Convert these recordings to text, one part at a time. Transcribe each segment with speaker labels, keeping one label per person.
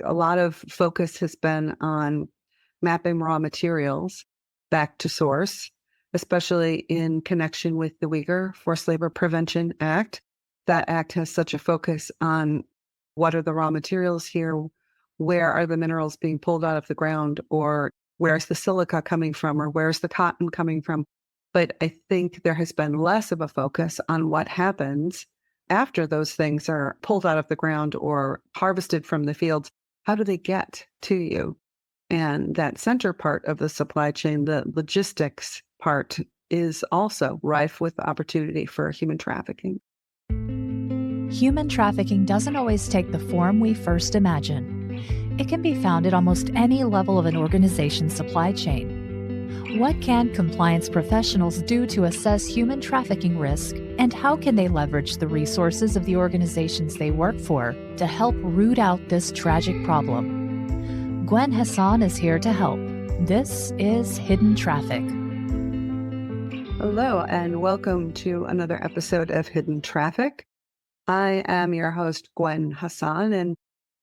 Speaker 1: A lot of focus has been on mapping raw materials back to source, especially in connection with the Uyghur Forced Labor Prevention Act. That act has such a focus on what are the raw materials here, where are the minerals being pulled out of the ground, or where's the silica coming from, or where's the cotton coming from. But I think there has been less of a focus on what happens after those things are pulled out of the ground or harvested from the fields. How do they get to you? And that center part of the supply chain, the logistics part, is also rife with opportunity for human trafficking.
Speaker 2: Human trafficking doesn't always take the form we first imagine. It can be found at almost any level of an organization's supply chain. What can compliance professionals do to assess human trafficking risk, and how can they leverage the resources of the organizations they work for to help root out this tragic problem? Gwen Hassan is here to help. This is Hidden Traffic.
Speaker 1: Hello, and welcome to another episode of Hidden Traffic. I am your host, Gwen Hassan, and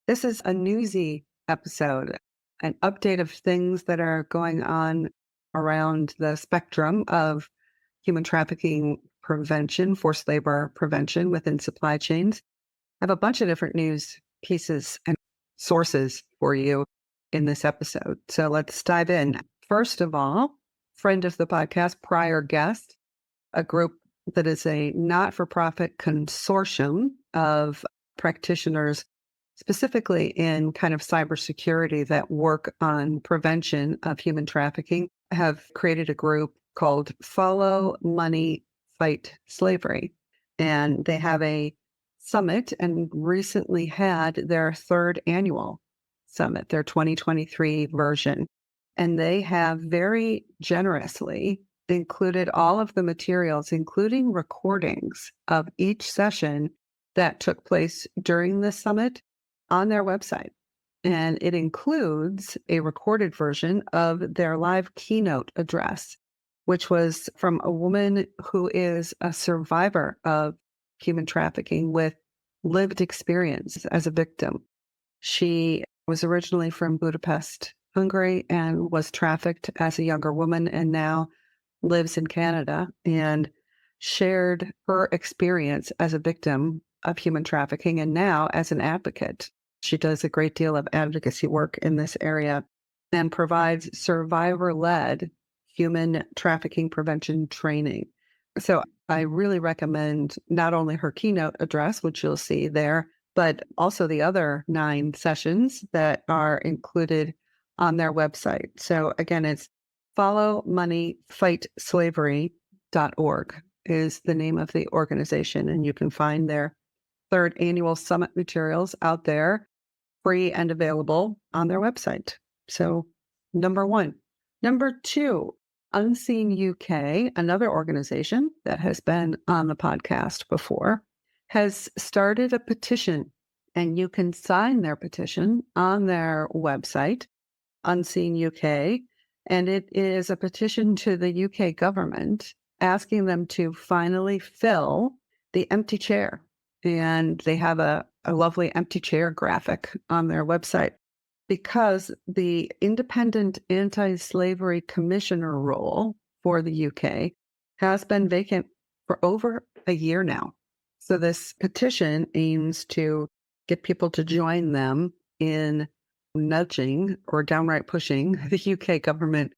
Speaker 1: this is a newsy episode, an update of things that are going on around the spectrum of human trafficking prevention, forced labor prevention within supply chains. I have a bunch of different news pieces and sources for you in this episode. So let's dive in. First of all, friend of the podcast, prior guest, a group that is a not-for-profit consortium of practitioners, specifically in kind of cybersecurity, that work on prevention of human trafficking, have created a group called Follow Money, Fight Slavery. And they have a summit and recently had their third annual summit, their 2023 version. And they have very generously included all of the materials, including recordings of each session that took place during the summit, on their website. And it includes a recorded version of their live keynote address, which was from a woman who is a survivor of human trafficking with lived experience as a victim. She was originally from Budapest, Hungary, and was trafficked as a younger woman, and now lives in Canada, and shared her experience as a victim of human trafficking and now as an advocate. She does a great deal of advocacy work in this area and provides survivor-led human trafficking prevention training. So I really recommend not only her keynote address, which you'll see there, but also the other 9 sessions that are included on their website. So again, it's followmoneyfightslavery.org is the name of the organization, and you can find their third annual summit materials out there, free and available on their website. So number 1. Number 2, Unseen UK, another organization that has been on the podcast before, has started a petition, and you can sign their petition on their website, Unseen UK. And it is a petition to the UK government asking them to finally fill the empty chair. And they have a lovely empty chair graphic on their website, because the Independent Anti-Slavery Commissioner role for the UK has been vacant for over a year now. So this petition aims to get people to join them in nudging or downright pushing the UK government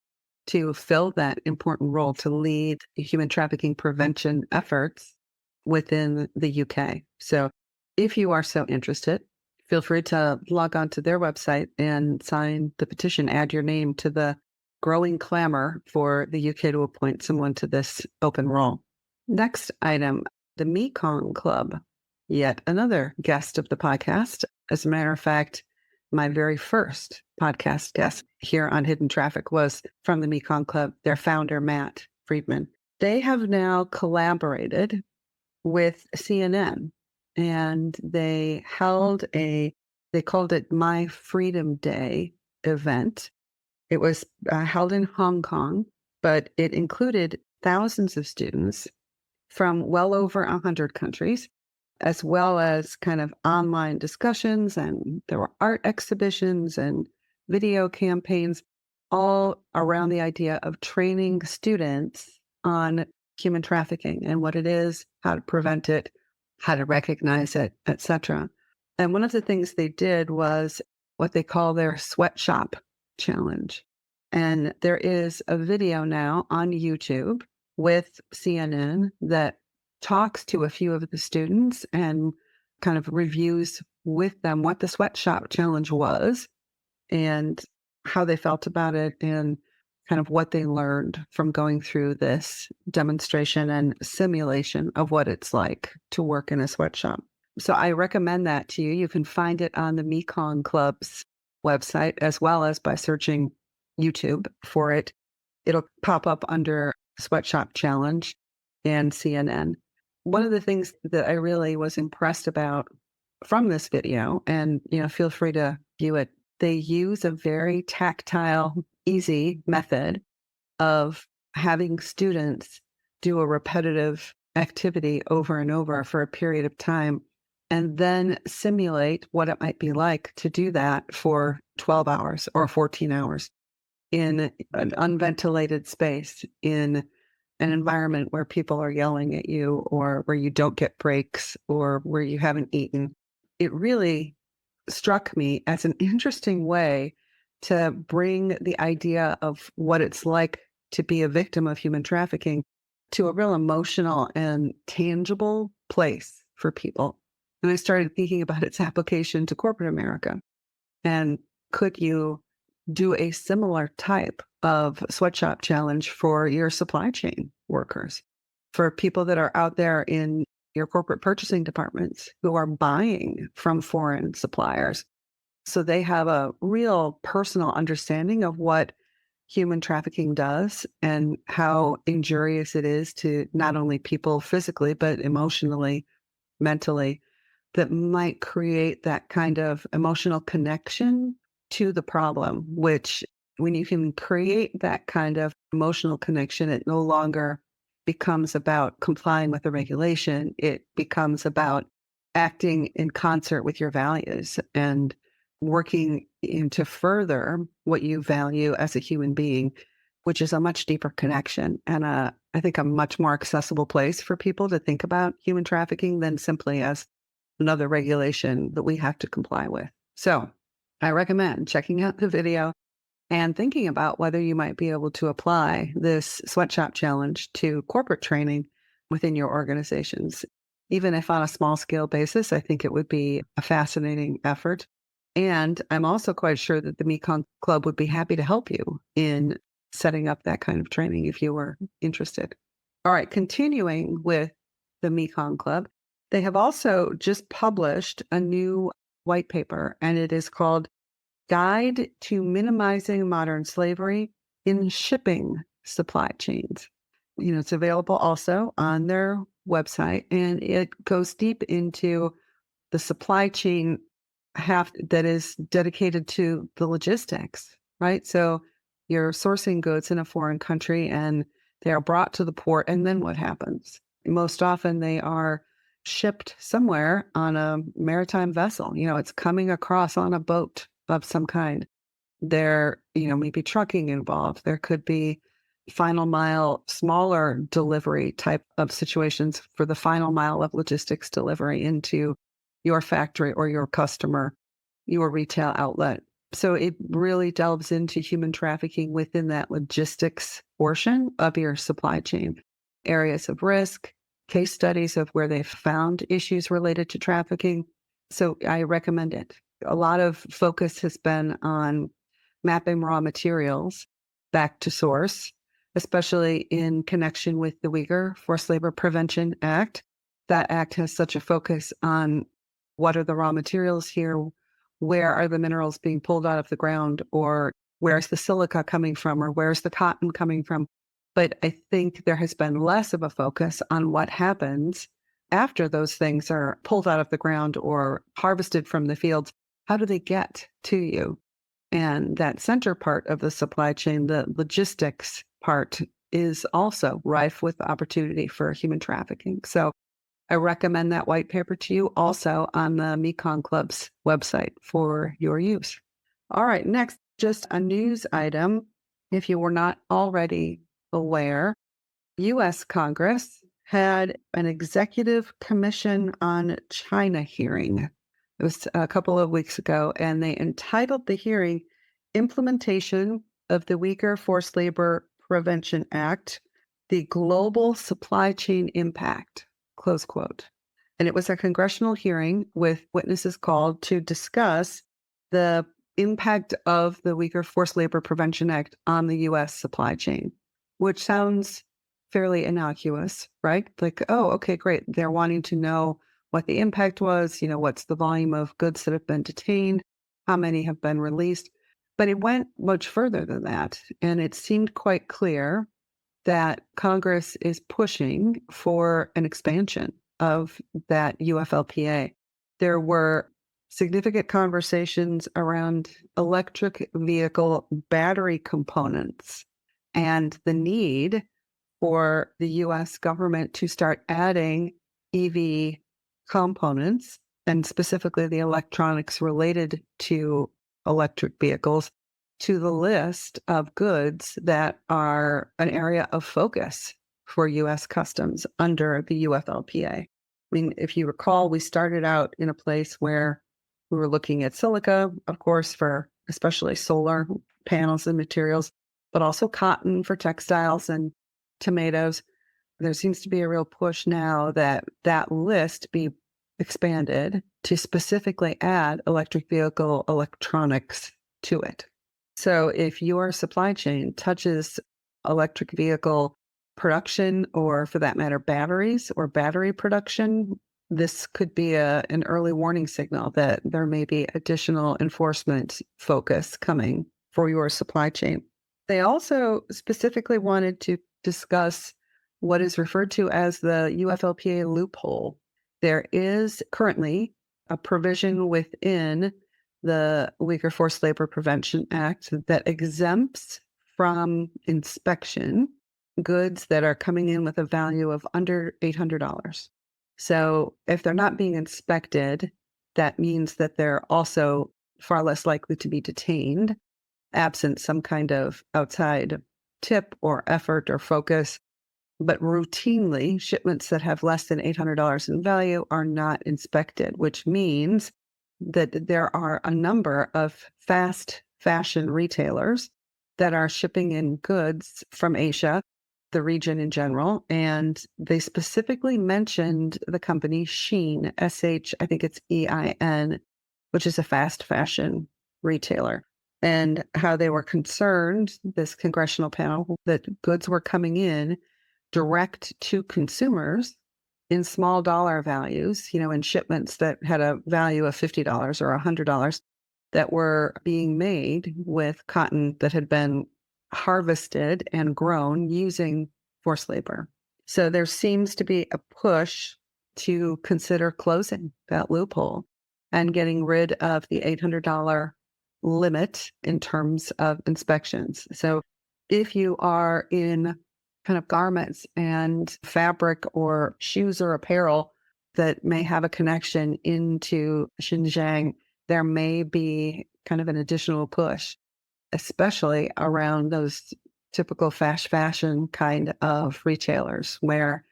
Speaker 1: to fill that important role, to lead human trafficking prevention efforts within the UK. So if you are so interested, feel free to log on to their website and sign the petition, add your name to the growing clamor for the UK to appoint someone to this open role. Next item, the Mekong Club, yet another guest of the podcast. As a matter of fact, my very first podcast guest here on Hidden Traffic was from the Mekong Club, their founder, Matt Friedman. They have now collaborated with CNN, and they held they called it My Freedom Day event. It was held in Hong Kong, but it included thousands of students from well over 100 countries. as well as kind of online discussions. And there were art exhibitions and video campaigns, all around the idea of training students on human trafficking and what it is, how to prevent it, how to recognize it, etc. And one of the things they did was what they call their sweatshop challenge. And there is a video now on YouTube with CNN that talks to a few of the students and kind of reviews with them what the sweatshop challenge was and how they felt about it and kind of what they learned from going through this demonstration and simulation of what it's like to work in a sweatshop. So I recommend that to you. You can find it on the Mekong Club's website as well as by searching YouTube for it. It'll pop up under Sweatshop Challenge and CNN. One of the things that I really was impressed about from this video, and feel free to view it, they use a very tactile, easy method of having students do a repetitive activity over and over for a period of time, and then simulate what it might be like to do that for 12 hours or 14 hours in an unventilated space, in an environment where people are yelling at you or where you don't get breaks or where you haven't eaten. It really struck me as an interesting way to bring the idea of what it's like to be a victim of human trafficking to a real emotional and tangible place for people. And I started thinking about its application to corporate America. And could you do a similar type of sweatshop challenge for your supply chain workers, for people that are out there in your corporate purchasing departments who are buying from foreign suppliers? So they have a real personal understanding of what human trafficking does and how injurious it is to not only people physically, but emotionally, mentally, that might create that kind of emotional connection to the problem, which when you can create that kind of emotional connection, it no longer becomes about complying with the regulation. It becomes about acting in concert with your values and working into further what you value as a human being, which is a much deeper connection and I think a much more accessible place for people to think about human trafficking than simply as another regulation that we have to comply with. So I recommend checking out the video and thinking about whether you might be able to apply this sweatshop challenge to corporate training within your organizations. Even if on a small scale basis, I think it would be a fascinating effort. And I'm also quite sure that the Mekong Club would be happy to help you in setting up that kind of training if you were interested. All right, continuing with the Mekong Club, they have also just published a new white paper, and it is called Guide to Minimizing Modern Slavery in Shipping Supply Chains. It's available also on their website, and it goes deep into the supply chain half that is dedicated to the logistics, right? So you're sourcing goods in a foreign country and they are brought to the port, and then what happens? Most often they are shipped somewhere on a maritime vessel. It's coming across on a boat of some kind. There, may be trucking involved. There could be final mile, smaller delivery type of situations for the final mile of logistics delivery into your factory or your customer, your retail outlet. So it really delves into human trafficking within that logistics portion of your supply chain. Areas of risk, case studies of where they've found issues related to trafficking. So I recommend it. A lot of focus has been on mapping raw materials back to source, especially in connection with the Uyghur Forced Labor Prevention Act. That act has such a focus on what are the raw materials here, where are the minerals being pulled out of the ground, or where's the silica coming from, or where's the cotton coming from. But I think there has been less of a focus on what happens after those things are pulled out of the ground or harvested from the fields. How do they get to you? And that center part of the supply chain, the logistics part, is also rife with opportunity for human trafficking. So I recommend that white paper to you also on the Mekong Club's website for your use. All right, next, just a news item. If you were not already aware, U.S. Congress had an executive commission on China hearing. It was a couple of weeks ago, and they entitled the hearing Implementation of the Uyghur Forced Labor Prevention Act, the Global Supply Chain Impact, close quote. And it was a congressional hearing with witnesses called to discuss the impact of the Uyghur Forced Labor Prevention Act on the U.S. supply chain, which sounds fairly innocuous, right? Like, oh, okay, great. They're wanting to know what the impact was, what's the volume of goods that have been detained, how many have been released. But it went much further than that. And it seemed quite clear that Congress is pushing for an expansion of that UFLPA. There were significant conversations around electric vehicle battery components and the need for the US government to start adding EV components and specifically the electronics related to electric vehicles to the list of goods that are an area of focus for US customs under the UFLPA. I mean, if you recall, we started out in a place where we were looking at silica, of course, for especially solar panels and materials, but also cotton for textiles and tomatoes. There seems to be a real push now that that list be expanded to specifically add electric vehicle electronics to it. So if your supply chain touches electric vehicle production, or for that matter, batteries or battery production, this could be an early warning signal that there may be additional enforcement focus coming for your supply chain. They also specifically wanted to discuss what is referred to as the UFLPA loophole. There is currently a provision within the Uyghur Forced Labor Prevention Act that exempts from inspection goods that are coming in with a value of under $800. So if they're not being inspected, that means that they're also far less likely to be detained, absent some kind of outside tip or effort or focus. But routinely, shipments that have less than $800 in value are not inspected, which means that there are a number of fast fashion retailers that are shipping in goods from Asia, the region in general, and they specifically mentioned the company Shein, S-H, I think it's E-I-N, which is a fast fashion retailer, and how they were concerned, this congressional panel, that goods were coming in direct to consumers in small dollar values, in shipments that had a value of $50 or $100 that were being made with cotton that had been harvested and grown using forced labor. So there seems to be a push to consider closing that loophole and getting rid of the $800 limit in terms of inspections. So if you are in kind of garments and fabric or shoes or apparel that may have a connection into Xinjiang, there may be kind of an additional push, especially around those typical fast fashion kind of retailers where,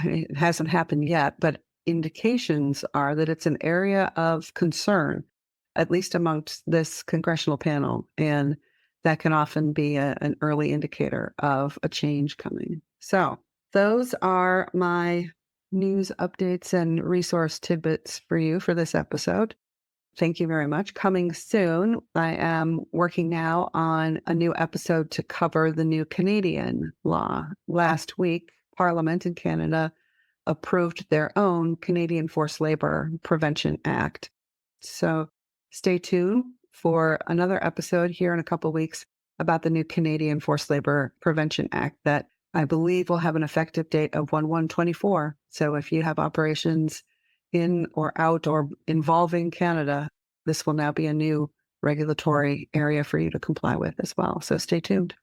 Speaker 1: it hasn't happened yet, but indications are that it's an area of concern, at least amongst this congressional panel. And that can often be an early indicator of a change coming. So those are my news updates and resource tidbits for you for this episode. Thank you very much. Coming soon, I am working now on a new episode to cover the new Canadian law. Last week, Parliament in Canada approved their own Canadian Forced Labor Prevention Act. So stay tuned for another episode here in a couple of weeks about the new Canadian Forced Labor Prevention Act that I believe will have an effective date of 1/1/24. So if you have operations in or out or involving Canada, this will now be a new regulatory area for you to comply with as well. So stay tuned.